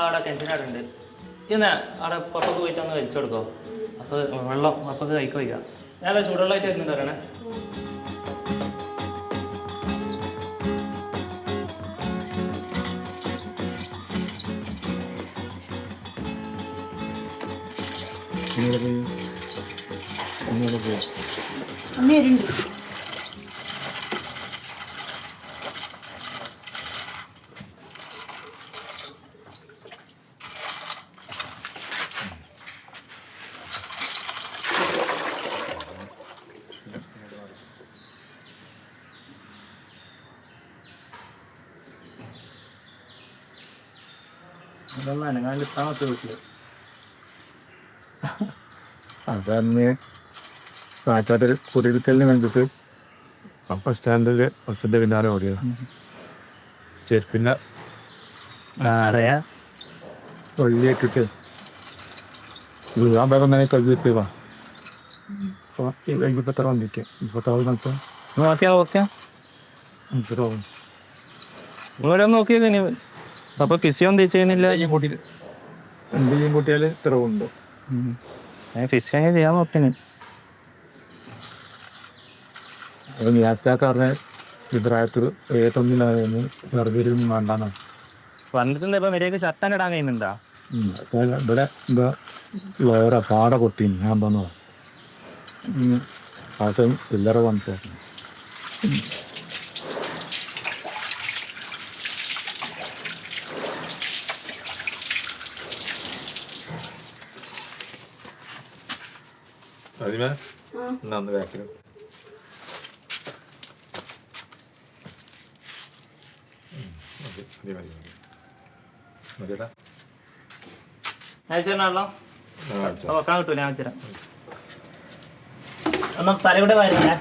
അവിടെ കിണറ്റിനാടുണ്ട് ഇന്ന് അവിടെ പപ്പക്ക് പോയിട്ട് ഒന്ന് വലിച്ചു കൊടുക്കോ അപ്പോൾ വെള്ളം പപ്പക്ക് കൈക്ക് വയ്ക്കാം ഞാൻ ചൂടുവെള്ളമായിട്ട് വരുന്നുണ്ട് പറയണേ അതന്ന് കാറ്റാട്ടിൽ കുടിയിരിക്കലിന് കണ്ടിട്ട് ബസ് സ്റ്റാൻഡിൽ ബസ്സിൻ്റെ പിന്നാലെ ഓടിയത് ചെരുപ്പിൻ്റെ അറിയാ വഴിയേക്കിട്ട് വീഴാൻ വേഗം തന്നെ കഴുകിപ്പോവാ ഇപ്പത്ര വന്നിരിക്കാം ഇപ്പത്താവ് നമുക്ക് നോക്കിയാ നിങ്ങളെ നോക്കിയത് അപ്പൊ ഫിസിയൊന്നും തിരിച്ചു ചെയ്യുന്നില്ല എന്തെങ്കിലും കൂട്ടിയാൽ ഇത്രവുണ്ട് ഫിസിയോ ചെയ്യാൻ നോക്കിന് ഗ്യാസ്കാരനെ ഇബ്രായത്തിൽ ഏതൊന്നിലായിരുന്നു സർവീരും വേണ്ടാന്ന് വന്നിട്ടുണ്ട് ഇപ്പൊ വരെയൊക്കെ ഷർട്ടാൻ ഇടാൻ കഴിയുന്നുണ്ടാ ഇവിടെ എന്താ വേറെ പാട കൊട്ടി ഞാൻ വന്നോ ആശം ചില്ലറ വന്നിട്ട് അതിമേ നന്ന് ബാക്കിലും വെള്ളം വെക്കാൻ കിട്ടൂല ഞാൻ വെച്ചുതരാം ഒന്ന് തലകൂടെ വരുന്നേ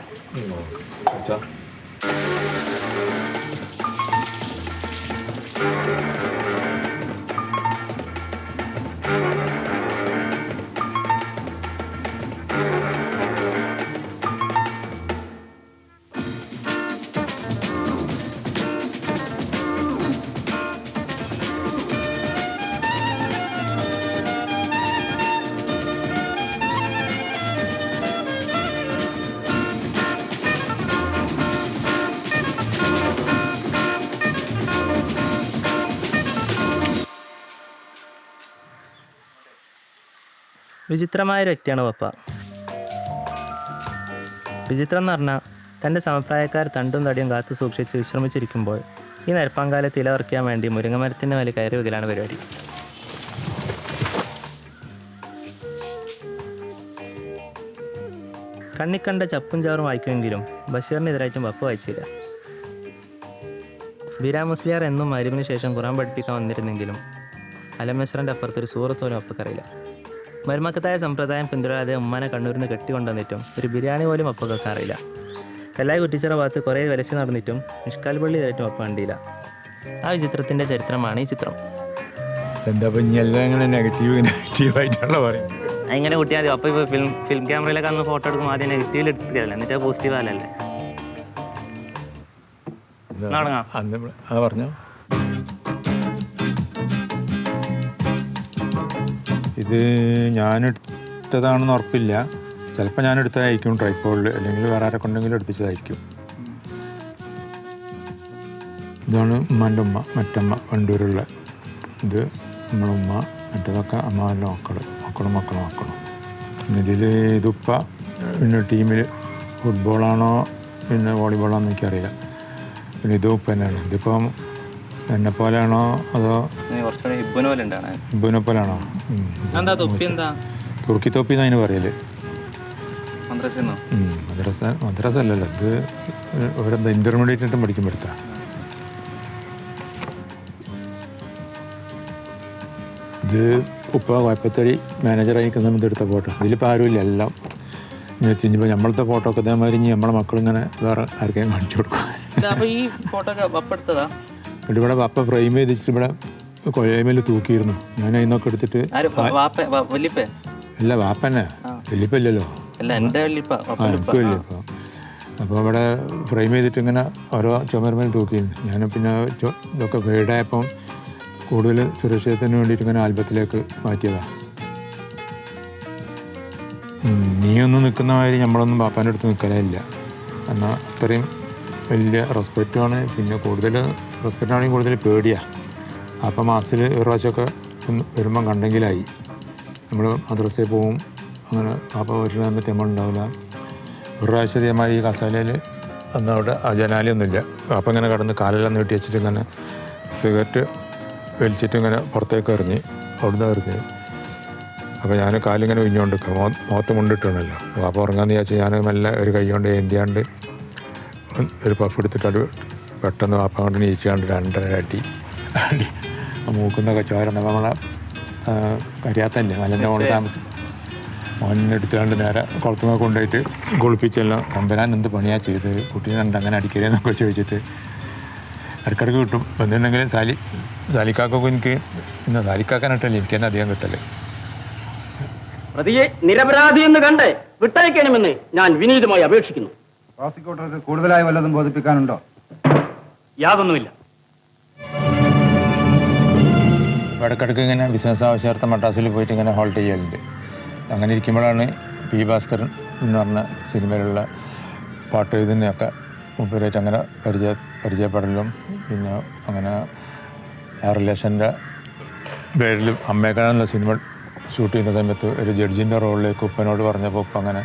വിചിത്രമായൊരു വ്യക്തിയാണ് പപ്പ. വിചിത്രം എന്ന് പറഞ്ഞാൽ തൻ്റെ സമപ്രായക്കാർ തണ്ടും തടിയും കാത്തു സൂക്ഷിച്ച് വിശ്രമിച്ചിരിക്കുമ്പോൾ ഈ നേർപ്പാങ്കാലത്ത് ഇലവർക്കാൻ വേണ്ടി മുരിങ്ങമരത്തിൻ്റെ മേലെ കയറി വെക്കലാണ് പരിപാടി. കണ്ണിക്കണ്ട ചപ്പും ചാറും വായിക്കുമെങ്കിലും ബഷീറിനെതിരായിട്ടും പപ്പ വായിച്ചില്ല. ബീരാ മുസ്ലിയാർ എന്നും മരുവിന് ശേഷം ഖുറാൻ പഠിപ്പിക്കാൻ വന്നിരുന്നെങ്കിലും അലമേശ്വറിൻ്റെ അപ്പുറത്തൊരു സൂറത്തോലും അപ്പക്കറിയില്ല. മരുമക്കത്തായ സമ്പ്രദായം പിന്തുടരാതെ ഉമ്മാനെ കണ്ണൂരിൽ നിന്ന് കെട്ടിക്കൊണ്ടുവന്നിട്ടും ഒരു ബിരിയാണി പോലും അപ്പ വെക്കാറില്ല. കല്ലായി കുറ്റിച്ചിറ ഭാഗത്ത് കുറേ വലസി നടന്നിട്ടും നിഷ്കാൽ പള്ളി കയറ്റും അപ്പ കണ്ടില്ല. ആ വിചിത്രത്തിൻ്റെ ചരിത്രമാണ് ഈ ചിത്രം. എന്താ എല്ലാം നെഗറ്റീവായിട്ടാണല്ലോ പറയുന്നത്. എങ്ങനെ കുട്ടിയാൽ അപ്പോൾ ഇപ്പോൾ ഫിലിം ക്യാമറയിലൊക്കെ അന്ന് ഫോട്ടോ എടുക്കും ആദ്യം നെഗറ്റീവിൽ എടുത്തില്ല എന്നിട്ട് പോസിറ്റീവ് അല്ലല്ലേ പറഞ്ഞോ. ഇത് ഞാനെടുത്തതാണെന്ന് ഉറപ്പില്ല. ചിലപ്പോൾ ഞാനെടുത്തതായിരിക്കും ട്രൈപ്പോഡിൽ, അല്ലെങ്കിൽ വേറെ ആരെ കൊണ്ടെങ്കിലും എടുപ്പിച്ചതായിരിക്കും. ഇതാണ് ഉമ്മാൻ്റെ ഉമ്മ, മറ്റമ്മ വണ്ടൂരുള്ള. ഇത് നമ്മളുമ്മ, മറ്റേതൊക്കെ അമ്മാവൻ്റെ മക്കളും. പിന്നെ ഇതിൽ ഇതുപ്പ പിന്നെ ടീമിൽ ഫുട്ബോളാണോ പിന്നെ വോളിബോളാണോ എനിക്കറിയില്ല. പിന്നെ ഇത് ഉപ്പ തന്നെയാണ്. ഇതിപ്പം എന്നെ പോലെയാണോ അതോ ഇബുനെ പോലെയാണോ? തുർക്കി തൊപ്പി എന്നതിന് പറയല്. മദ്രസ അല്ലല്ലോ, ഇത് ഇവരെന്താ ഇന്റർമീഡിയറ്റ് ആയിട്ടും പഠിക്കുമ്പോഴത്താ. ഇത് ഉപ്പ വായ്പത്തടി മാനേജറായി നിൽക്കുന്ന സമയത്ത് എടുത്ത ഫോട്ടോ. ഇതിലിപ്പോൾ ആരുമില്ല, എല്ലാം ഇനിയിപ്പോൾ നമ്മളത്തെ ഫോട്ടോ ഒക്കെ അതേമാതിരി നമ്മളെ മക്കളിങ്ങനെ വേറെ ആർക്കെങ്കിലും കാണിച്ചു കൊടുക്കും. എന്നിട്ട് ഇവിടെ പപ്പ ഫ്രെയിം ചെയ്തിട്ട് ഇവിടെ കൊഴയമേൽ തൂക്കിയിരുന്നു. ഞാൻ അതിനൊക്കെ എടുത്തിട്ട് അല്ല വാപ്പന്നെ, വല്യപ്പല്ലോ. എനിക്കും വല്യപ്പ. അപ്പോൾ അവിടെ ഫ്രെയിം ചെയ്തിട്ട് ഇങ്ങനെ ഓരോ ചുമരുമേൽ തൂക്കിയിരുന്നു. ഞാൻ പിന്നെ ഇതൊക്കെ ഫെയ്ഡായപ്പം കൂടുതൽ സുരക്ഷിതത്തിന് വേണ്ടിയിട്ട് ഇങ്ങനെ ആൽബത്തിലേക്ക് മാറ്റിയതാണ്. നീയൊന്നും നിൽക്കുന്ന മാതിരി നമ്മളൊന്നും പാപ്പാൻ്റെ അടുത്ത് നിൽക്കലില്ല. എന്നാൽ അത്രയും വലിയ റെസ്പെക്റ്റുമാണ്. പിന്നെ കൂടുതൽ റെസ്പെക്റ്റാണെങ്കിൽ കൂടുതൽ പേടിയാണ്. അപ്പം മാസത്തിൽ ഒരു പ്രാവശ്യമൊക്കെ വരുമ്പം കണ്ടെങ്കിലായി. നമ്മൾ മദ്രസയിൽ പോവും, അങ്ങനെ പാപ്പ വരുന്ന സമയത്ത് നമ്മളുണ്ടാവില്ല. ഒരു പ്രാവശ്യം ഇതേമാതിരി ഈ കസാലയിൽ അന്ന് അവിടെ ആ ജനാലയൊന്നുമില്ല. അപ്പം ഇങ്ങനെ കിടന്ന് കാലെല്ലാം നീട്ടി വെച്ചിട്ട് ഇങ്ങനെ സിഗരറ്റ് വലിച്ചിട്ട് ഇങ്ങനെ പുറത്തേക്ക് എറിഞ്ഞ് അവിടുന്ന് എറിഞ്ഞ്. അപ്പോൾ ഞാൻ കാലിങ്ങനെ വിഞ്ഞുകൊണ്ട് മുഖത്ത് മുണ്ടിട്ടുണ്ടല്ലോ. അപ്പോൾ ഉറങ്ങാന്ന് വിചാരിച്ചാൽ ഞാൻ മെല്ലെ ഒരു കൈ കൊണ്ട് ഏന്തിയാണ്ട് ഒരു പഫ് എടുത്തിട്ട് അത് പെട്ടെന്ന് വാപ്പ കൊണ്ട് നീച്ചാണ്ട് 2 അടി മൂക്കുന്നൊക്കെ ചോര. നമ്മളെ കരിയാത്തല്ലേ മലൻ്റെ മുകളിൽ താമസം മോനെടുത്തുകൊണ്ട് നേരെ കുളത്തുമ്പോൾ കൊണ്ടുപോയിട്ട് കുളിപ്പിച്ചല്ലോ. തമ്പരാൻ എന്ത് പണിയാണ് ചെയ്തത്, കുട്ടീനെ അങ്ങനെ അടിക്കരുതെന്നൊക്കെ ചോദിച്ചിട്ട് ഇടയ്ക്കിടയ്ക്ക് കിട്ടും. എന്തുണ്ടെങ്കിലും സാലിക്കാക്കൊക്കെ എനിക്ക് ഇന്ന് സാലിക്കാക്കാനിട്ടല്ലേ എനിക്ക് തന്നെ അധികം കിട്ടല്ലേ. പ്രതിയെ നിരപരാധി എന്ന് കണ്ട് വിട്ടയക്കണമെന്ന് ഞാൻ വിനീതമായി അപേക്ഷിക്കുന്നു. പ്രോസിക്യൂട്ടർക്ക് കൂടുതലായി വല്ലതും ബോധിപ്പിക്കാനുണ്ടോ? യാതൊന്നുമില്ല. ഇടയ്ക്കിടയ്ക്ക് ഇങ്ങനെ ബിസിനസ് ആവശ്യാർത്ഥം മദ്രാസിൽ പോയിട്ട് ഇങ്ങനെ ഹോൾട്ട് ചെയ്യലുണ്ട്. അങ്ങനെ ഇരിക്കുമ്പോഴാണ് പി ഭാസ്കരൻ എന്ന് പറഞ്ഞ സിനിമയിലുള്ള പാട്ട് എഴുതുന്നതൊക്കെ മുപ്പരായിട്ട് അങ്ങനെ പരിചയപ്പെടലും പിന്നെ അങ്ങനെ ആ റിലേഷൻ്റെ പേരിൽ അമ്മേക്കാണെന്നുള്ള സിനിമ ഷൂട്ട് ചെയ്യുന്ന സമയത്ത് ഒരു ജഡ്ജിൻ്റെ റോളിലേക്ക് ഉപ്പനോട് പറഞ്ഞപ്പോൾ ഉപ്പ അങ്ങനെ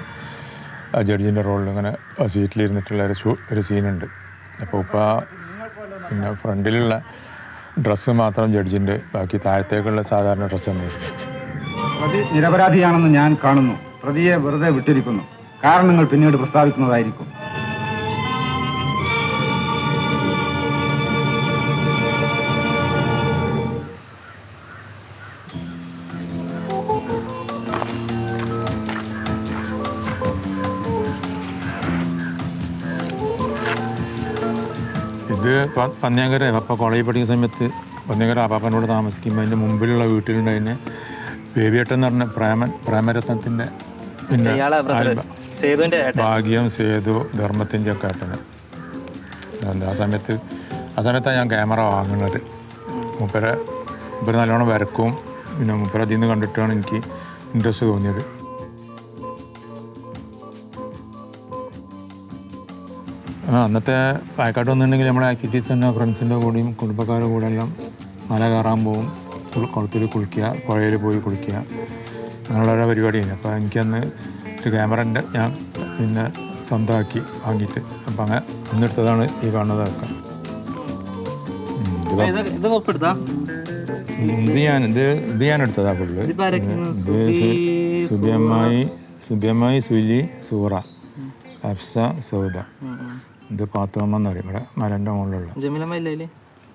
ആ ജഡ്ജിൻ്റെ റോളിൽ ഇങ്ങനെ ആ സീറ്റിലിരുന്നിട്ടുള്ള ഒരു സീനുണ്ട്. അപ്പോൾ ഉപ്പ പിന്നെ ഫ്രണ്ടിലുള്ള ഡ്രസ്സ് മാത്രം ജഡ്ജിൻ്റെ, ബാക്കി താഴത്തേക്കുള്ള സാധാരണ ഡ്രസ്സ് തന്നെയായിരുന്നു. പ്രതി നിരപരാധിയാണെന്ന് ഞാൻ കാണുന്നു. പ്രതിയെ വെറുതെ വിട്ടിരിക്കുന്നു. കാരണങ്ങൾ പിന്നീട് പ്രസ്താവിക്കുന്നതായിരിക്കും. ഇത് പന്നിയങ്കര പപ്പ കോളേജിൽ പഠിക്കുന്ന സമയത്ത് പന്നിയങ്കര ആപ്പാപ്പനോട് താമസിക്കുമ്പോൾ അതിൻ്റെ മുമ്പിലുള്ള വീട്ടിലുണ്ടായിരുന്ന ബേബിയേട്ടൻ എന്ന് പറഞ്ഞ പ്രേമരത്നത്തിൻ്റെ പിന്നെ ഭാഗ്യം സേതു ധർമ്മത്തിൻ്റെ ഒക്കെ ഏട്ടന്. ആ സമയത്താണ് ഞാൻ ക്യാമറ വാങ്ങുന്നത്. മുപ്പര നല്ലോണം വരക്കും. പിന്നെ മുപ്പര അതിൽ നിന്ന് കണ്ടിട്ടാണ് എനിക്ക് ഇൻട്രസ്റ്റ് തോന്നിയത്. അന്നത്തെ പായക്കാട്ട് വന്നിട്ടുണ്ടെങ്കിൽ നമ്മുടെ ആക്ടിവിറ്റീസ് തന്നെ ഫ്രണ്ട്സിൻ്റെ കൂടെയും കുടുംബക്കാരുടെ കൂടെ എല്ലാം മല കയറാൻ പോവും, കുളത്തിൽ കുളിക്കുക, പുഴയിൽ പോയി കുളിക്കുക, അങ്ങനെയുള്ള ഓരോ പരിപാടിയാണ്. അപ്പോൾ എനിക്കന്ന് ഒരു ക്യാമറ ഉണ്ട്, ഞാൻ പിന്നെ സ്വന്തമാക്കി വാങ്ങിയിട്ട്. അപ്പം അങ്ങനെ അന്നെടുത്തതാണ് ഈ കാണുന്നതൊക്കെ. ഇത് ഞാൻ എടുത്തതാ ഫുള്ള്. ഇത് സുബിയമ്മായി സുലി സൂറ ഹഫ്സ സൗദ. ഇത് പാത്തുമ്മ എന്ന് പറയും, ഇവിടെ മലൻ്റെ മുകളിലുള്ള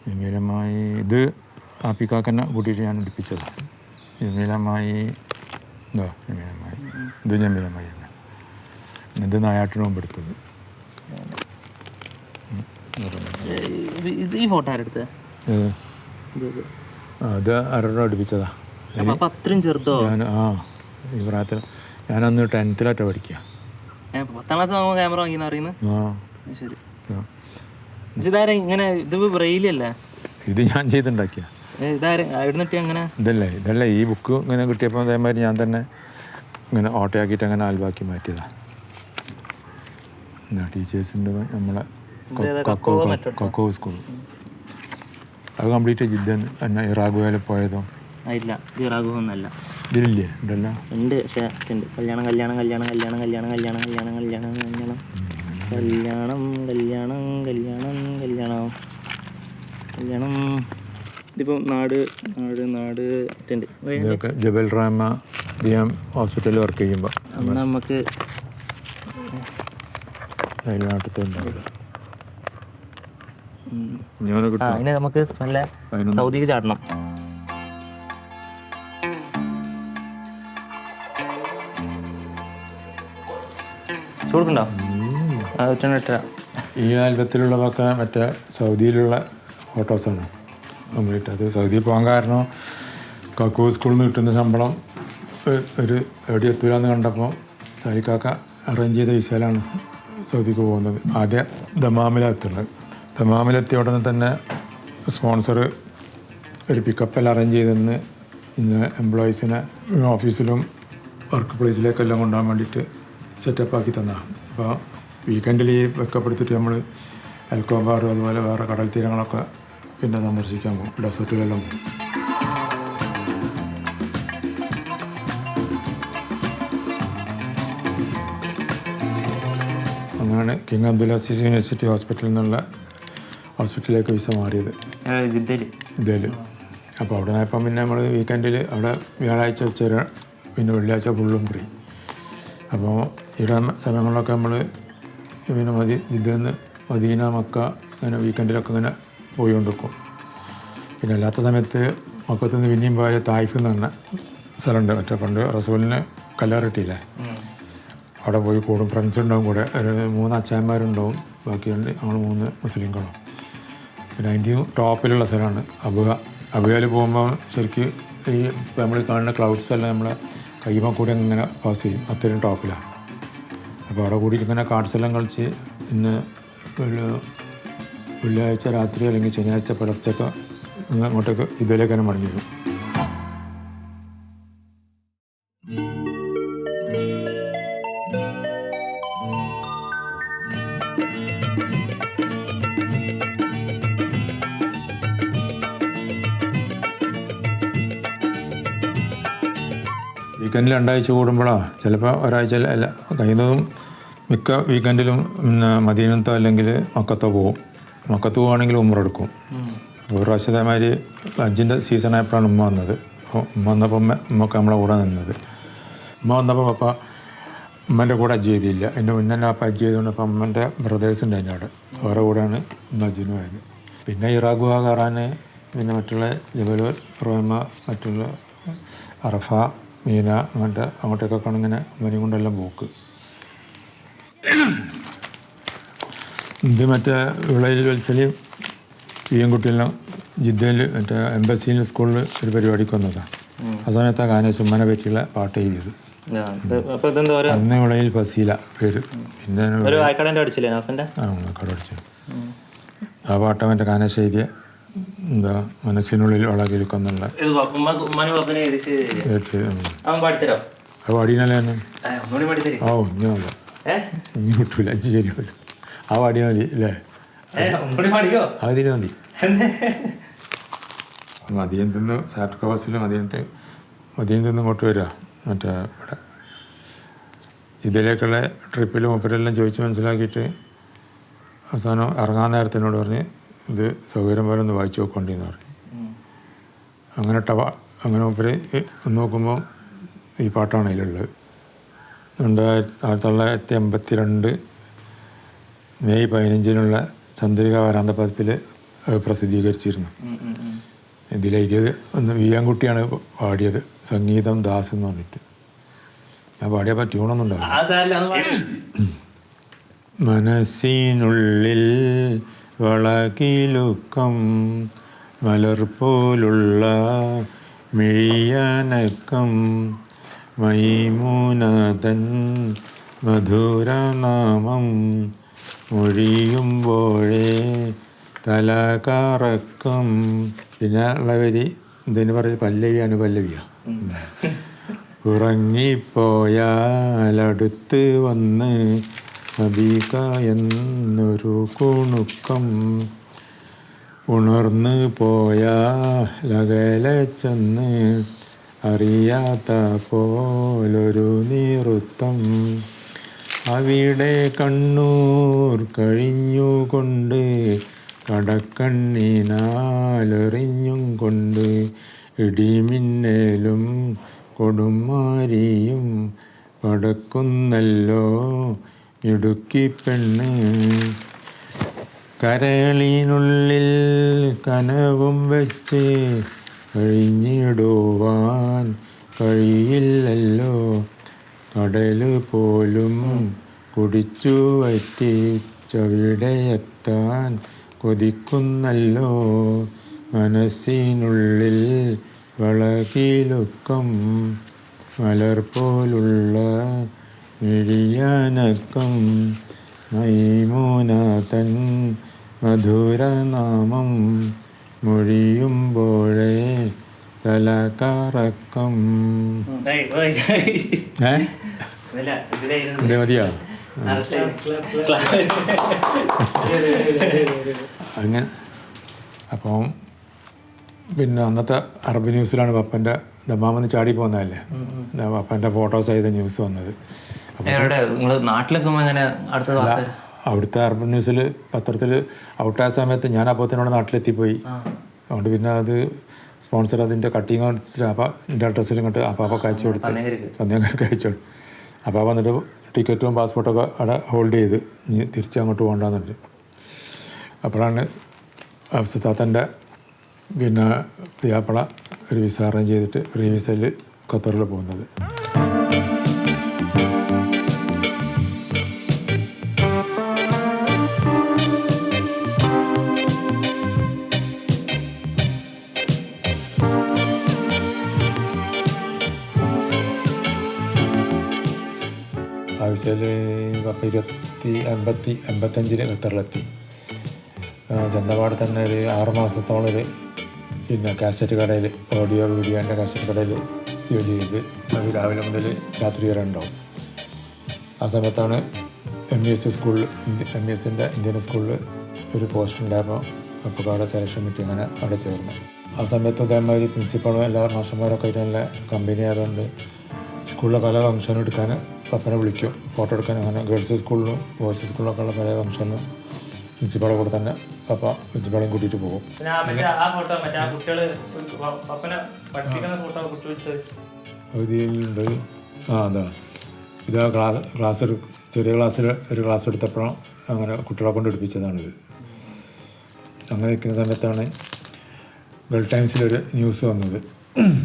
ജമീലമ്മായി. ഇത് ആപ്പിക്കാക്കന്നെ കൂട്ടിയിട്ട് ഞാൻ എടുപ്പിച്ചതാണ്. ജമീലമ്മായി ഇതോ ജമീലമ്മായി, ഇത് ജമീലമ്മായി തന്നെ. ഇത് നായാട്ടിന് മുമ്പ് എടുത്തത്. ഈ ഫോട്ടോ ആരെടുത്തത്? അത് ആരോടും അടുപ്പിച്ചതാ. അത്രയും ചെറുതോ? ഞാൻ ഈ പ്രായത്തിൽ ഞാനന്ന് 10th പഠിക്കുക. 10ാം ക്ലാസ് ക്യാമറ വാങ്ങിയെന്ന് അറിയുന്നത്? ശരി. ഇങ്ങനെ ഇത് ബ്രെയിലല്ലേ? ഇത് ഞാൻ ചെയ്തുണ്ടാക്കിയ ഇതല്ലേ ഈ ബുക്ക് ഇങ്ങനെ കിട്ടിയപ്പോൾ അതേമാതിരി ഞാൻ തന്നെ ഇങ്ങനെ ഓട്ടയാക്കിയിട്ട് അങ്ങനെ ആൽബാക്കി മാറ്റിയതാ. ടീച്ചേഴ്സിൻ്റെ നമ്മളെ കൊക്കോ സ്കൂൾ അത് കംപ്ലീറ്റ് ജിദ്ദൻ തന്നെ ഇറാഖുവേല പോയതോ? ഇല്ല, ഇറാഖുവൊന്നല്ല. ഇതിലില്ലേ? ഉണ്ടല്ലോ, ഉണ്ട്. പക്ഷേ ഉണ്ട്. കല്യാണം കല്യാണം കല്യാണം കല്യാണം കല്യാണം കല്യാണം കല്യാണം കല്യാണം കല്യാണം കല്യാണം കല്യാണം കല്യാണം കല്യാണം കല്യാണം. ഇതിപ്പോൾ നാട് നാട് നാട് ഉണ്ട്. ഇതൊക്കെ ജബൽ റാമ ദിയാം ഹോസ്പിറ്റലിൽ വർക്ക് ചെയ്യുമ്പോൾ നമുക്ക് നാട്ടിൽ ഉണ്ടാവില്ല. അതിന് നമുക്ക് നല്ല സൗദിക്ക് ചാടണം. ചൂടുണ്ടോ? ഈ ആൽബത്തിലുള്ളതൊക്കെ മറ്റേ സൗദിയിലുള്ള ഫോട്ടോസാണ് കംപ്ലീറ്റ്. അത് സൗദിയിൽ പോകാൻ കാരണം കക്കൂ സ്കൂളിൽ നിന്ന് കിട്ടുന്ന ശമ്പളം ഒരു എവിടെ എത്തൂലെന്ന് കണ്ടപ്പോൾ സാലിക്കാക്ക അറേഞ്ച് ചെയ്ത വിസയിലാണ് സൗദിക്ക് പോകുന്നത്. ആദ്യം ദമാമിലെത്തുള്ളത്. ദമാമിലെത്തിയ ഉടനെ തന്നെ സ്പോൺസർ ഒരു പിക്കപ്പെല്ലാം അറേഞ്ച് ചെയ്തെന്ന് ഇന്ന് എംപ്ലോയീസിനെ ഓഫീസിലും വർക്ക് പ്ലേസിലേക്കെല്ലാം കൊണ്ടുപോകാൻ വേണ്ടിയിട്ട് സെറ്റപ്പാക്കി തന്നതാണ്. അപ്പോൾ വീക്കെൻഡിൽ ഈ പിക്കപ്പ് എടുത്തിട്ട് നമ്മൾ അൽക്കോബാറും അതുപോലെ വേറെ കടൽ തീരങ്ങളൊക്കെ പിന്നെ സന്ദർശിക്കാൻ പോകും, ഡെസേർട്ടിലെല്ലാം പോകും. അങ്ങനെയാണ് കിങ് അബ്ദുൽ അസീസ് യൂണിവേഴ്സിറ്റി ഹോസ്പിറ്റലിൽ നിന്നുള്ള ഹോസ്പിറ്റലിലേക്ക് വിസ മാറിയത് ജിദ്ദയിൽ. അപ്പോൾ അവിടെ നിന്നപ്പം പിന്നെ നമ്മൾ വീക്കെൻഡിൽ അവിടെ വ്യാഴാഴ്ച ഉച്ചവരെ പിന്നെ വെള്ളിയാഴ്ച ഫുള്ളും ഫ്രീ. അപ്പോൾ ഈ സമയങ്ങളിലൊക്കെ നമ്മൾ പിന്നെ ജിദ്ദയിൽ നിന്ന് മദീന, മക്ക അങ്ങനെ വീക്കെൻഡിലൊക്കെ ഇങ്ങനെ പോയിക്കൊണ്ടിരിക്കും. പിന്നെ അല്ലാത്ത സമയത്ത് മക്കത്തു നിന്ന് പിന്നെയും പോയ തായിഫ് എന്ന് പറഞ്ഞ സ്ഥലമുണ്ട്. മറ്റേ പണ്ട് റസൂലിന് കല്ലാറിട്ടില്ലേ, അവിടെ പോയി കൂടും. ഫ്രണ്ട്സ് ഉണ്ടാവും കൂടെ, ഒരു 3 അച്ചായന്മാരുണ്ടാവും, ബാക്കിയുണ്ട് ഞങ്ങൾ 3 മുസ്ലിങ്ങളും. പിന്നെ അതിൻ്റെയും ടോപ്പിലുള്ള സ്ഥലമാണ് അബുഹ. അബുഹയിൽ പോകുമ്പോൾ ശരിക്കും ഈ നമ്മൾ കാണുന്ന ക്ലൗഡ്സ് എല്ലാം നമ്മളെ കൈമ കൂടി ഇങ്ങനെ പാസ് ചെയ്യും, അത്രയും ടോപ്പിലാണ്. അപ്പോൾ അവിടെ കൂടി ഇങ്ങനെ കാർഡ്സ് എല്ലാം കളിച്ച് ഇന്ന് വെള്ളിയാഴ്ച രാത്രി അല്ലെങ്കിൽ ശനിയാഴ്ച പുലർച്ചൊക്കെ അങ്ങോട്ടേക്ക് ഇതിലേക്ക് തന്നെ മടങ്ങി വരും. വീക്കെൻഡിൽ 2 ആഴ്ച കൂടുമ്പോഴാണ്, ചിലപ്പോൾ ഒരാഴ്ച അല്ല, കഴിയുന്നതും മിക്ക വീക്കെൻഡിലും പിന്നെ മദീനത്തോ അല്ലെങ്കിൽ മക്കത്തോ പോകും. മക്കത്ത് പോവുകയാണെങ്കിൽ ഉമ്ര എടുക്കും. ഒരു പ്രാവശ്യം അതേമാതിരി ഹജ്ജിൻ്റെ സീസണായപ്പോഴാണ് ഉമ്മ വന്നത്. അപ്പോൾ ഉമ്മ വന്നപ്പോൾ ഉമ്മക്ക് നമ്മളെ കൂടെ നിന്നത്. ഉമ്മ വന്നപ്പോൾ പപ്പ ഉമ്മൻ്റെ കൂടെ ഹജ്ജ് ചെയ്തില്ല. എൻ്റെ മുന്നേ അപ്പം ഹജ്ജ് ചെയ്തുകൊണ്ട് അപ്പം അമ്മൻ്റെ ബ്രദേഴ്സ് ഉണ്ട് അതിൻ്റെ അവിടെ, വേറെ കൂടെയാണ് ഉമ്മ ഹജ്ജിന് പോയത്. പിന്നെ ഇറാഖ് കയറാൻ പിന്നെ മറ്റുള്ള ജബലുൽ റോമ, മറ്റുള്ള അറഫ, മീന അങ്ങോട്ടേക്കൊക്കെയാണ് ഇങ്ങനെ ഉമ്മനെയും കൊണ്ടെല്ലാം പോക്ക്. ഇത് മറ്റേ വിളയിൽ വത്സലി പിയൻകുട്ടിയെല്ലാം ജിദ്ദയിൽ മറ്റേ എംബസിയിൽ സ്കൂളിൽ ഒരു പരിപാടിക്ക് വന്നതാണ്. ആ സമയത്താണ് ഗാനേശ് ഉമ്മനെ പറ്റിയുള്ള പാട്ട് എഴുതിയത്. അന്ന് വിളയിൽ ഫസീല പേര്. പിന്നെ അടിച്ചു ആ പാട്ട് മറ്റേ ഗാനേശ് എഴുതിയ എന്താ മനസ്സിനുള്ളിൽ വളകിലുക്കെന്നുള്ള അത് പാടിയാലേ ഓ ഇഞ്ഞല്ല ഇനി കിട്ടൂല, അഞ്ച് ശരിയല്ല. ആ പാടിയാൽ മതി അല്ലേ? അതിന് മതി. മദീനത്തിൽ നിന്ന് സാറ്റ് ബസ്സിൽ മദീനത്തിൽ നിന്ന് ഇങ്ങോട്ട് വരിക. മറ്റേ ഇവിടെ ഇതിലേക്കുള്ള ട്രിപ്പിൽ മൂപ്പരെല്ലാം ചോദിച്ച് മനസ്സിലാക്കിയിട്ട് അവസാനം ഇറങ്ങാൻ നേരത്തിനോട് പറഞ്ഞ് ഇത് സൗകര്യം പോലെ ഒന്ന് വായിച്ചു നോക്കേണ്ടിന്ന് പറഞ്ഞു. അങ്ങനെ മൂപ്പര് നോക്കുമ്പോൾ ഈ പാട്ടാണ് അതിലുള്ളത്. 1982 മെയ് 15 ചന്ദ്രിക വരാന്തപതിപ്പിൽ പ്രസിദ്ധീകരിച്ചിരുന്നു. ഇതിലെഴുതിയത് ഒന്ന് വിയാൻകുട്ടിയാണ് പാടിയത്, സംഗീതം ദാസ് എന്ന് പറഞ്ഞിട്ട്. ഞാൻ പാടിയപ്പോൾ ട്യൂണൊന്നും ഉണ്ടാവില്ല. മനസ്സിനുള്ളിൽ വളകിലുക്കം മലർ പോലുള്ള മിഴിയനക്കം മൈമൂനതൻ മധുരനാമം മൊഴിയുമ്പോഴേ തലകറക്കം. പിന്നെ ഉള്ള വരി ഇതിന് പറയുന്നത് പല്ലവി അനുപല്ലവിയാണ്. ഉറങ്ങിപ്പോയാലടുത്ത് വന്ന് അബീക എന്നൊരു കുണുക്കം ഉണർന്നു പോയാലകലെ ചെന്ന് അറിയാത്ത പോലൊരു നീറുത്തം അവിടെ കണ്ണൂർ കഴിഞ്ഞുകൊണ്ട് കടക്കണ്ണിനാലെറിഞ്ഞും കൊണ്ട് ഇടിമിന്നലും കൊടുമാരിയും കടക്കുന്നല്ലോ ഇടുക്കി പെണ്ണ്. കരളിനുള്ളിൽ കനവും വെച്ച് കഴിഞ്ഞിടുവാൻ കഴിയില്ലല്ലോ, കടല് പോലും കുടിച്ചു വറ്റിച്ചവിടെയെത്താൻ കൊതിക്കുന്നല്ലോ. മനസ്സിനുള്ളിൽ വളകിലുക്കം മലർ പോലുള്ള മിഴിയനക്കം മൈമൂന തൻ മധുരനാമം മൊഴിയുമ്പോഴേ തലകറക്കം. ഇത് മതിയോ? അങ്ങനെ അപ്പം പിന്നെ അന്നത്തെ അറബ് ന്യൂസിലാണ് പപ്പൻ്റെ ദമാമെന്ന് ചാടി പോകുന്നതല്ലേ, പപ്പൻ്റെ ഫോട്ടോസ് ചെയ്ത ന്യൂസ് വന്നത്. അവിടുത്തെ അറബ് ന്യൂസിൽ പത്രത്തിൽ ഔട്ടായ സമയത്ത് ഞാൻ അപ്പോഴത്തേനോട് നാട്ടിലെത്തിപ്പോയി. അതുകൊണ്ട് പിന്നെ അത് സ്പോൺസർ അതിൻ്റെ കട്ടിങ് അപ്പം എൻ്റെ അഡ്രസ്സിൽ ഇങ്ങോട്ട് അപ്പാപ്പൊക്കെ അയച്ചു കൊടുത്ത് കന്യാകുമാരിക്ക് അയച്ചു കൊടുത്തു. അപ്പോൾ വന്നിട്ട് ടിക്കറ്റും പാസ്പോർട്ടൊക്കെ അവിടെ ഹോൾഡ് ചെയ്ത് തിരിച്ച് അങ്ങോട്ട് പോകണ്ടെന്നിട്ട്. അപ്പോഴാണ് താത്തൻ്റെ പിന്നെ പ്രിയാപ്പള ഒരു വിസ അറേഞ്ച് ചെയ്തിട്ട് ഫ്രീ വിസയിൽ ഖത്തറിൽ പോകുന്നത്. ആ വിസയിൽ 1985 ഖത്തറിലെത്തി. ചെന്നപാട് തന്നെ ഒരു 6 മാസത്തോളം ഒരു പിന്നെ കാസറ്റ് കടയിൽ ഓഡിയോ വീഡിയോൻ്റെ കാസറ്റ് കടയിൽ ജോലി ചെയ്ത് അത് രാവിലെ മുതൽ രാത്രി വരെ ഉണ്ടാവും. ആ സമയത്താണ് MES സ്കൂളിൽ MESൻ്റെ ഇന്ത്യൻ സ്കൂളിൽ ഒരു പോസ്റ്റ് ഉണ്ടായപ്പോൾ അപ്പോൾ അവിടെ സെലക്ഷൻ കിട്ടി, അങ്ങനെ അവിടെ ചേർന്നു. ആ സമയത്ത് അതേമാതിരി പ്രിൻസിപ്പാളും എല്ലാ മാഷന്മാരൊക്കെ ആയിട്ട് നല്ല കമ്പനി ആയതുകൊണ്ട് സ്കൂളിലെ പല ഫംഗ്ഷനും എടുക്കാൻ പപ്പനെ വിളിക്കും, ഫോട്ടോ എടുക്കാൻ. അങ്ങനെ ഗേൾസ് സ്കൂളിലും ബോയ്സ് സ്കൂളിലൊക്കെ ഉള്ള പല ഫംഗ്ഷനും പ്രിൻസിപ്പാളെ കൂടെ തന്നെ അപ്പം പ്രിൻസിപ്പാളെയും കൂട്ടിയിട്ട് പോകും. ഇതിലുണ്ട് അതാ ഇതാ ക്ലാസ് ചെറിയ ക്ലാസ്സിൽ ഒരു ക്ലാസ് എടുത്തപ്പോഴും അങ്ങനെ കുട്ടികളെ കൊണ്ട് എടുപ്പിച്ചതാണിത്. അങ്ങനെ നിൽക്കുന്ന സമയത്താണ് ഗൾഫ് ടൈംസിലൊരു ന്യൂസ് വന്നത്,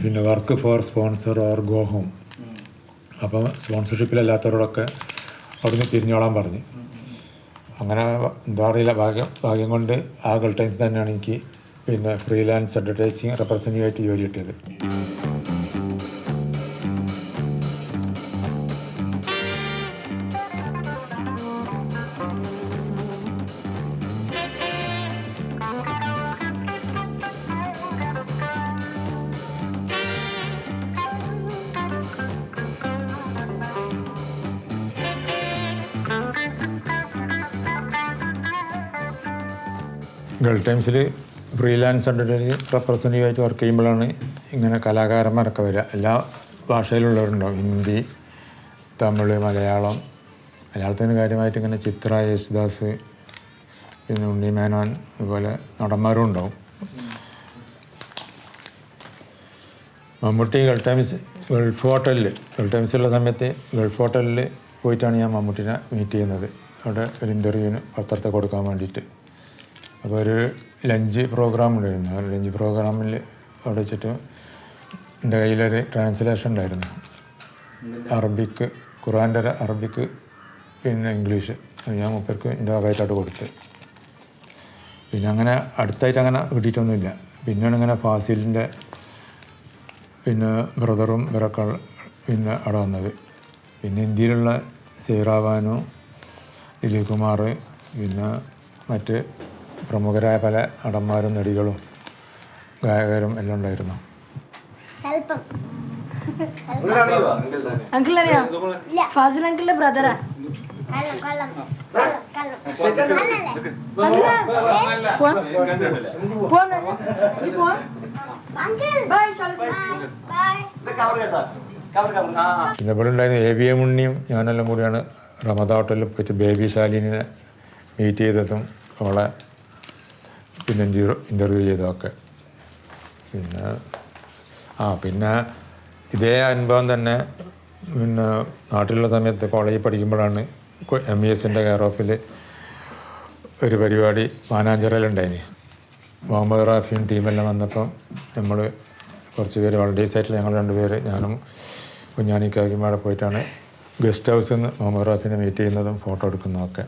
പിന്നെ work for sponsor or go home. അപ്പം സ്പോൺസർഷിപ്പിലല്ലാത്തവരോടൊക്കെ അവിടുന്ന് പിരിഞ്ഞോളാൻ പറഞ്ഞു. അങ്ങനെ എന്താ അറിയില്ല, ഭാഗ്യം കൊണ്ട് ആ ഗൾഫ് ടൈംസ് തന്നെയാണ് എനിക്ക് പിന്നെ ഫ്രീലാൻസ് അഡ്വർടൈസിങ് റെപ്രസെൻറ്റേറ്റീവായിട്ട് ജോലി കിട്ടിയത്. ഗൾഫ് ടൈംസിൽ ഫ്രീലാൻസ് അഡ്വർടൈസിങ് റെപ്രസെൻറ്റേറ്റീവായിട്ട് വർക്ക് ചെയ്യുമ്പോഴാണ് ഇങ്ങനെ കലാകാരന്മാരൊക്കെ വരിക. എല്ലാ ഭാഷയിലുള്ളവരുണ്ടാവും, ഹിന്ദി, തമിഴ്, മലയാളം. മലയാളത്തിന് കാര്യമായിട്ട് ഇങ്ങനെ ചിത്ര, യേശുദാസ്, പിന്നെ ഉണ്ണി മേനോൻ, അതുപോലെ നടന്മാരും ഉണ്ടാവും. മമ്മൂട്ടി ഗൾഫ് ടൈംസിലുള്ള സമയത്ത് ഗൾഫ് ഹോട്ടലിൽ പോയിട്ടാണ് ഞാൻ മമ്മൂട്ടിനെ മീറ്റ് ചെയ്യുന്നത്. അവിടെ ഒരു ഇൻ്റർവ്യൂവിന് പത്രത്തെ കൊടുക്കാൻ വേണ്ടിയിട്ട്. അപ്പോൾ ഒരു ലഞ്ച് പ്രോഗ്രാം ഉണ്ടായിരുന്നു. ആ ലഞ്ച് പ്രോഗ്രാമിൽ അവിടെ വെച്ചിട്ട് എൻ്റെ കയ്യിലൊരു ട്രാൻസ്ലേഷൻ ഉണ്ടായിരുന്നു, അറബിക്ക്, ഖുറാൻ്റെ അറബിക്ക് പിന്നെ ഇംഗ്ലീഷ്. ഞാൻ മൂപ്പർക്ക് എൻ്റെ വകയായിട്ടായിട്ട് കൊടുത്ത്. പിന്നെ അങ്ങനെ അടുത്തായിട്ട് അങ്ങനെ കിട്ടിയിട്ടൊന്നുമില്ല. പിന്നെയാണ് ഇങ്ങനെ ഫാസിലിൻ്റെ പിന്നെ ബ്രദറും ഇവരൊക്കെ പിന്നെ അവിടെ വന്നത്. പിന്നെ ഇന്ത്യയിലുള്ള സീറാബാനു, ദിലീപ് കുമാർ, പിന്നെ മറ്റ് പ്രമുഖരായ പല നടന്മാരും നടികളും ഗായകരും എല്ലാം ഉണ്ടായിരുന്നു. ഫാസിൽ അങ്കിളിന്റെ ബ്രദറാ. പിന്നെ ഇവിടെ ഉണ്ടായിരുന്ന ABM ഉണ്ണിയും ഞാനെല്ലാം കൂടിയാണ് റമദ ഹോട്ടലിൽ പോയിട്ട് ബേബി ശാലിനിനെ മീറ്റ് ചെയ്തതും അവളെ പിന്നെ ഇൻ്റർവ്യൂ ചെയ്തതൊക്കെ. പിന്നെ ഇതേ അനുഭവം തന്നെ പിന്നെ നാട്ടിലുള്ള സമയത്ത് കോളേജിൽ പഠിക്കുമ്പോഴാണ് MESൻ്റെ കെയർ ഓഫിൽ ഒരു പരിപാടി മാനാഞ്ചിറയിലുണ്ടായിന്. മുഹമ്മദ് റാഫിയും ടീമെല്ലാം വന്നപ്പം നമ്മൾ കുറച്ച് പേര് വളണ്ടിയേഴ്സ് ആയിട്ടുള്ള ഞങ്ങൾ 2 പേര്, ഞാനും കുഞ്ഞാണിക്കാക്കിയും അവിടെ പോയിട്ടാണ് ഗസ്റ്റ് ഹൗസിൽ നിന്ന് മുഹമ്മദ് റാഫിനെ മീറ്റ് ചെയ്യുന്നതും ഫോട്ടോ എടുക്കുന്നതൊക്കെ.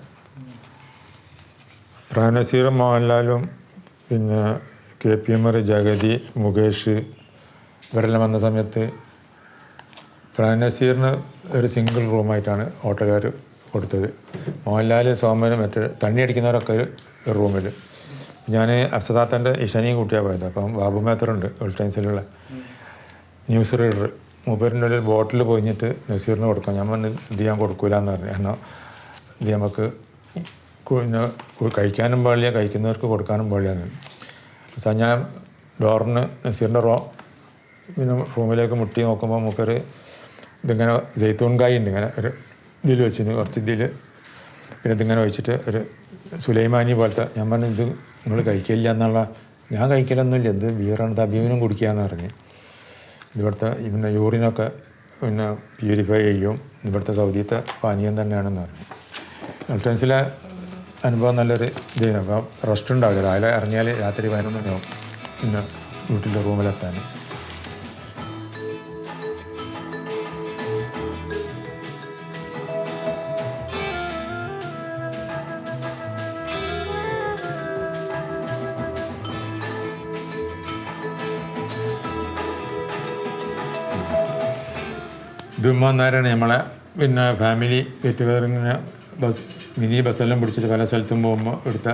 പ്രേം നസീറും മോഹൻലാലും പിന്നെ KPM, ജഗതി, മുകേഷ് ഇവരെല്ലാം വന്ന സമയത്ത് പ്രേം നസീറിന് ഒരു സിംഗിൾ റൂമായിട്ടാണ് ഹോട്ടലുകാർ കൊടുത്തത്. മോഹൻലാൽ, സോമന്, മറ്റേ തണ്ണി അടിക്കുന്നവരൊക്കെ ഒരു റൂമിൽ. ഞാൻ അഫ്സദാത്തൻ്റെ ഇഷനിയും കൂട്ടിയാണ് പോയത്. അപ്പം ബാബു മേത്തറുണ്ട് ഗൾഫ് ടൈംസിലുള്ള ന്യൂസ് റീഡർ. മൂപ്പരിൻ്റെ ഒരു ബോട്ടിൽ പോയിഞ്ഞിട്ട് നസീറിന് കൊടുക്കാം. ഞാൻ വന്ന് ഇത് ഞാൻ കൊടുക്കൂല എന്ന് പറഞ്ഞു. കാരണം ഇത് നമുക്ക് പിന്നെ കഴിക്കാനും പാടില്ല, കഴിക്കുന്നവർക്ക് കൊടുക്കാനും പാടില്ല. പക്ഷേ ഞാൻ ഡോറിന് നസീറിൻ്റെ പിന്നെ റൂമിലേക്ക് മുട്ടി നോക്കുമ്പോൾ മൂപ്പര് ഇതിങ്ങനെ ജെയ്ത്തൂൺ കായ് ഉണ്ട്, ഇങ്ങനെ ഒരു ഇതിൽ വെച്ചിന് കുറച്ച് ഇതിൽ, പിന്നെ ഇതിങ്ങനെ വെച്ചിട്ട് ഒരു സുലൈമാനി പോലത്തെ. ഞാൻ പറഞ്ഞു ഇത് നിങ്ങൾ കഴിക്കില്ല എന്നുള്ള. ഞാൻ കഴിക്കലൊന്നുമില്ല, ഇത് ബിയറാണ്, ഇത് അഭിമനം കുടിക്കുകയെന്ന് പറഞ്ഞ്. ഇവിടുത്തെ പിന്നെ യൂറിനൊക്കെ പിന്നെ പ്യൂരിഫൈ ചെയ്യും, ഇവിടുത്തെ സൗദിയത്തെ പാനീയം തന്നെയാണെന്ന് പറഞ്ഞു. ഗൾഫ് ടൈംസിലെ അനുഭവം നല്ലൊരു ഇത് ചെയ്യുന്നു. അപ്പം റെസ്റ്റ് ഉണ്ടാവില്ല, രാവിലെ ഇറങ്ങിയാൽ രാത്രി 11 മണിയാവും പിന്നെ വീട്ടിൻ്റെ റൂമിലെത്താൻ. ഇതും വന്നേരാണ് നമ്മളെ പിന്നെ ഫാമിലി ഗെറ്റ് ടുഗദർ. ഇങ്ങനെ മിനി ബസ്സെല്ലാം പിടിച്ചിട്ട് പല സ്ഥലത്തും പോകുമ്പോൾ എടുത്ത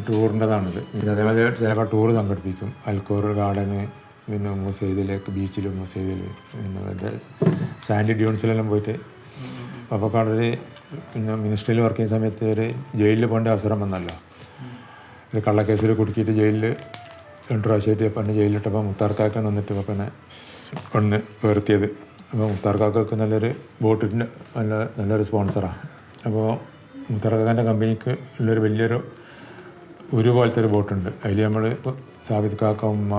ടൂറിൻ്റെതാണിത്. പിന്നെ അതേപോലെ ചിലപ്പോൾ ടൂർ സംഘടിപ്പിക്കും. അൽക്കോർ ഗാർഡന്, പിന്നെ മുസൈദിലേക്ക്, ബീച്ചിൽ മുസൈദിൽ, പിന്നെ സാൻഡി ഡ്യൂൺസിലെല്ലാം പോയിട്ട്. പാപ്പക്കാടൊരു പിന്നെ മിനിസ്ട്രിയിൽ വർക്ക് ചെയ്യുന്ന സമയത്ത് ഒരു ജയിലിൽ പോകേണ്ട അവസരം വന്നല്ലോ. ഒരു കള്ളക്കേസിൽ കുടുക്കിയിട്ട് ജയിലിൽ 2 പ്രാവശ്യമായിട്ട് പണ്ട് ജയിലിലിട്ടപ്പോൾ മുത്താർക്കാക്കൻ വന്നിട്ട് പപ്പനെ ഒന്ന് ഉയർത്തിയത്. അപ്പോൾ മുത്താർക്കാക്കൊക്കെ നല്ലൊരു ബോട്ടിൻ്റെ നല്ലൊരു സ്പോൺസറാണ്. അപ്പോൾ മുത്താർക്കാക്കൻ്റെ കമ്പനിക്ക് ഉള്ളൊരു വലിയൊരു പോലത്തെ ഒരു ബോട്ടുണ്ട്. അതിൽ നമ്മൾ സാബിത് കാക്ക, ഉമ്മ,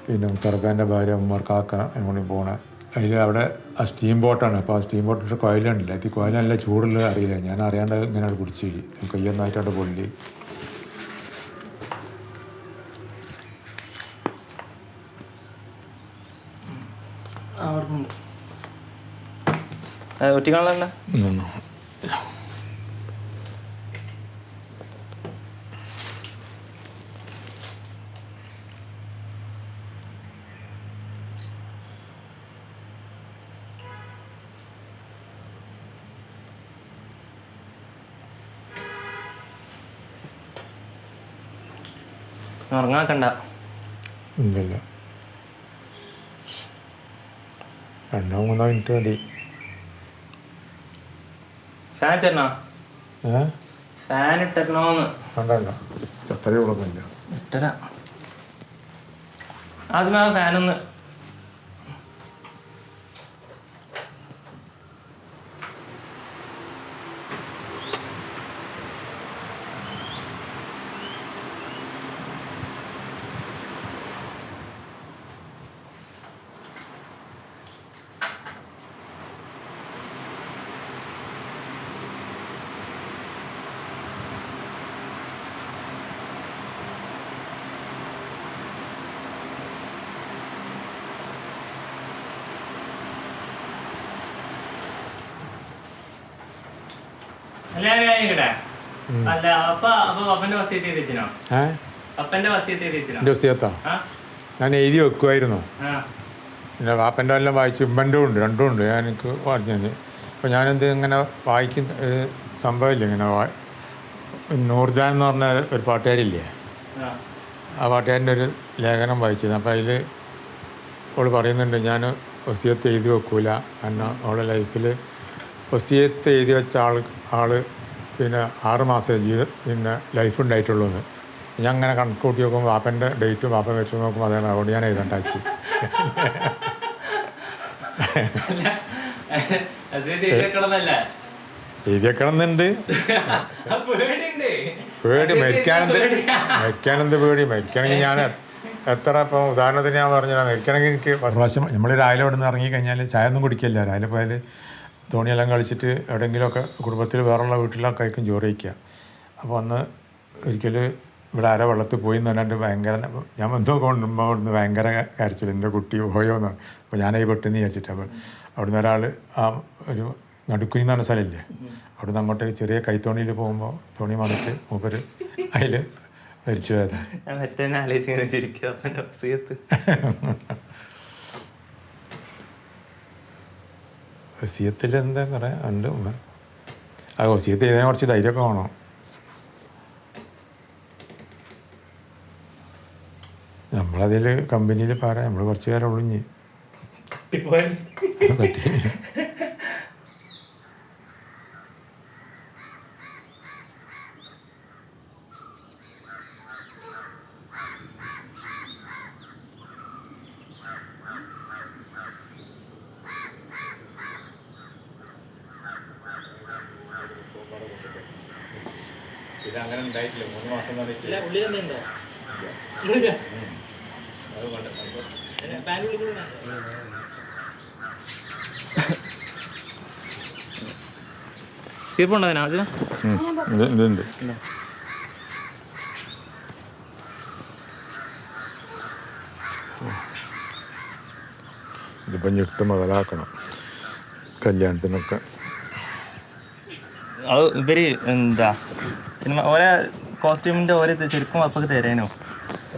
പിന്നെ മുത്താർക്കാൻ്റെ ഭാര്യ ഉമ്മർ കാക്ക കൂടി പോകണം. അതിൽ അവിടെ ആ സ്റ്റീം ബോട്ടാണ്. അപ്പോൾ ആ സ്റ്റീം ബോട്ടിൻ്റെ കോയിലുണ്ടല്ലോ, അത് കോയില നല്ല ചൂടുള്ള അറിയില്ല. ഞാൻ അറിയാണ്ട് ഇങ്ങനെ അവിടെ പിടിച്ച് കയ്യൊന്നായിട്ട് അവിടെ പൊള്ളി. ഒറ്റിക്കാണല്ല ഉറങ്ങാക്കണ്ട. ഇല്ലല്ല, 2-3 മിനിറ്റ് മതി. ഫാൻ ചേരണോ? ഏ ഫാൻ ഇട്ടരണോന്ന്? കണ്ടല്ല, അത്രയും ഉള്ളൊന്നുമില്ല. ഇട്ടരാ ആദ്യമേ ആ ഫാനൊന്ന്. അല്ല അപ്പൊ പപ്പന്റെ വസിയത്ത് എത്തിച്ചിനോ? പപ്പന്റെ വസിയത്ത് എത്തിച്ചിനോ? എൻ്റെ വസിയത്താ ഞാൻ എഴുതി വെക്കുമായിരുന്നു. പിന്നെ വാപ്പൻ്റെ എല്ലാം വായിച്ച് ഉമ്മൻ്റെ ഉണ്ട്, രണ്ടും ഉണ്ട്. ഞാൻ എനിക്ക് പറഞ്ഞത് അപ്പോൾ ഞാനെന്ത് ഇങ്ങനെ വായിക്കുന്ന ഒരു സംഭവമില്ല. ഇങ്ങനെ നൂർജാൻ എന്ന് പറഞ്ഞ ഒരു പാട്ടുകാരില്ലേ, ആ പാട്ടുകാരൻ്റെ ഒരു ലേഖനം വായിച്ചിരുന്നു. അപ്പോൾ അതിൽ അവൾ പറയുന്നുണ്ട് ഞാൻ വസിയത്ത് എഴുതി വെക്കൂല. കാരണം അവളുടെ ലൈഫിൽ വസിയത്ത് എഴുതി വെച്ച ആൾ പിന്നെ 6 മാസം പിന്നെ ലൈഫ് ഉണ്ടായിട്ടുള്ളൂ എന്ന്. ഞാൻ അങ്ങനെ കണക്ക് കൂട്ടി നോക്കുമ്പോൾ വാപ്പൻ്റെ ഡേറ്റും വാപ്പ വെച്ച് നോക്കുമ്പോൾ അതാണ്. അതുകൊണ്ട് ഞാൻ എഴുതണ്ട അയച്ച് എഴുതിയേക്കണമെന്നുണ്ട്. പേടി മരിക്കാനെന്ത് പേടി. മരിക്കണമെങ്കിൽ ഞാൻ എത്ര ഇപ്പോൾ ഉദാഹരണത്തിന് ഞാൻ പറഞ്ഞാൽ മരിക്കണമെങ്കിൽ എനിക്ക് പ്രാവശ്യം നമ്മൾ രാവിലെ ഇവിടെ നിന്ന് ഇറങ്ങിക്കഴിഞ്ഞാൽ ചായ ഒന്നും കുടിക്കില്ല. രാവിലെ പോയാൽ തോണിയെല്ലാം കളിച്ചിട്ട് എവിടെയെങ്കിലുമൊക്കെ കുടുംബത്തിൽ വേറെയുള്ള വീട്ടിലൊക്കെ ആയിരിക്കും ചോറ് കഴിക്കുക. അപ്പോൾ അന്ന് ഒരിക്കൽ ഇവിടെ ആരോ വെള്ളത്തിൽ പോയി എന്ന് പറഞ്ഞിട്ട് ഭയങ്കര ഞാൻ എന്തോ കൊണ്ടുമ്പോൾ അവിടുന്ന് ഭയങ്കര കരച്ചിൽ, എൻ്റെ കുട്ടി പോയോ എന്നാണ്. അപ്പോൾ ഞാനീ പെട്ടെന്ന് വിചാരിച്ചിട്ട് അപ്പോൾ അവിടുന്ന് ഒരാൾ ആ ഒരു നടുക്കുനി എന്ന് പറഞ്ഞ സ്ഥലമില്ലേ, അവിടുന്ന് അങ്ങോട്ട് ചെറിയ കൈത്തോണിയിൽ പോകുമ്പോൾ തോണി വന്നിട്ട് മൂപ്പര് അതിൽ മരിച്ചു പോയത്. വസിയത്തിൽ എന്താ പറയാ ഉണ്ട്. അത് ഒസീത്ത് ഇതിനെ കുറച്ച് ധൈര്യമൊക്കെ വേണം. നമ്മളതിൽ കമ്പനിയിൽ പറയാം, നമ്മൾ കുറച്ച് പേരെ ഒളിഞ്ഞ് തട്ടി. അങ്ങനെ ഉണ്ടായിട്ടില്ല 3 മാസം ചീർപ്പുണ്ടോ അതിനാ ഇതുണ്ട്. ഇതിപ്പം ഞെട്ട് മുതലാക്കണം കല്യാണത്തിനൊക്കെ. അത് ഇവര് എന്താ സിനിമ ഓരോ കോസ്റ്റ്യൂമിന്റെ ഓരോ ശരിക്കും അപ്പൊക്കെ തരാനോ?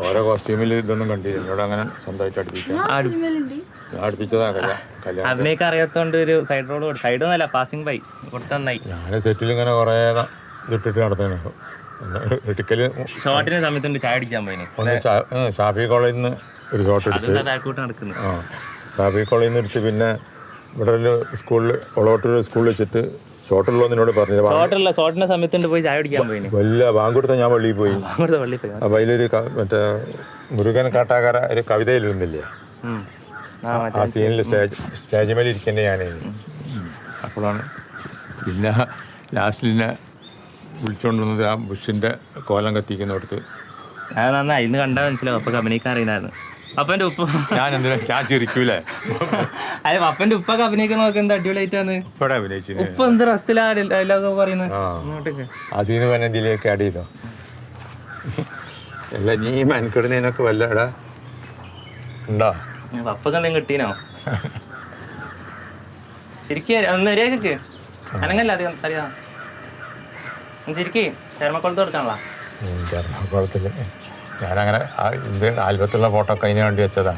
ഓരോ കോസ്റ്റ്യൂമിൽ ഇതൊന്നും കണ്ടില്ല. എന്നോട് അങ്ങനെ സ്വന്തമായിട്ട് അടുപ്പിക്കാം. അടുപ്പിച്ചതാ കല്യാണം. അതിനേക്ക് അറിയാത്തോണ്ട് ഒരു സൈഡ് റോഡ് സൈഡൊന്നല്ല പാസിംഗ് ബൈ കൊടുത്തന്നായി. ഞാൻ സെറ്റിൽ ഇങ്ങനെ കുറേ ഇതിട്ടിട്ട് നടത്തേനെ. ഇടുക്കൽ ഷോട്ടിന് സമയത്തുണ്ട് ചായ അടിക്കാൻ പോയിന്. ഒന്ന് ഷാഫി കോളേജിൽ നിന്ന് ഒരു ഷോട്ട് എടുത്ത്, നടക്കുന്നത്. ആ ഷാഫി കോളേജിൽ നിന്ന് എടുത്ത് പിന്നെ ഇവിടെ ഒരു സ്കൂളിൽ ഒളവട്ടൂർ സ്കൂളിൽ വെച്ചിട്ട് ഷോട്ടുള്ളതെന്നോട് പറഞ്ഞത്. ഷോട്ടിന്റെ സമയത്തുണ്ട് പോയി ചായ അടിക്കാൻ പോയിന്. വലിയ ബാങ്ക് കൊടുത്ത ഞാൻ പള്ളിയിൽ പോയി. അപ്പം അതിലൊരു മറ്റേ മുരുകൻ കാട്ടാക്കാര ഒരു കവിതയിലിരുന്നില്ലേ, ആ സീനിൽ സ്റ്റേജ് മേലെ ഇരിക്കേണ്ട ഞാനായിരുന്നു. അപ്പോഴാണ് പിന്നെ ലാസ്റ്റിനെ വിളിച്ചുകൊണ്ട് വന്നത് ആ ബുഷിൻ്റെ കോലം കത്തിക്കുന്നിടത്ത്. അത് നന്നായി ഇന്ന് കണ്ടാൽ മനസ്സിലാവും അപ്പൊ അഭിനയിക്കാൻ അറിയുന്നതാണ്. അപ്പൻ്റെ ഉപ്പ ഞാൻ എന്തിനാ ഞാൻ ചിരിക്കൂലേ? അതെ അപ്പൻ്റെ ഉപ്പൊക്കെ അഭിനയിക്കുന്ന നോക്കി എന്താ അടിപൊളിയായിട്ടാണ് ഇവിടെ അഭിനയിച്ചു. ഉപ്പ എന്ത് റസ്റ്റിലാ ഡയലോഗ് പറയുന്നത്. ആ സീന് തന്നെ ഇതിലേക്ക് ആഡ് ചെയ്തോ? അല്ല നീ മെനക്കെടുന്നതിനൊക്കെ വല്ല ഇടാ ഉണ്ടോ? പപ്പൊക്കെ എന്തെങ്കിലും കിട്ടീനോ? ശരിക്കും ഒന്ന് വരികക്ക് അനങ്ങല്ല അധികം അറിയാം. ശരിക്ക് ചേർമക്കുളത്ത് കൊടുക്കാനുള്ള ചേർമക്കുളത്തിൽ ഞാനങ്ങനെ ഇത് ആൽബത്തിലുള്ള ഫോട്ടോ ഒക്കെ അതിന് വേണ്ടി വെച്ചതാ.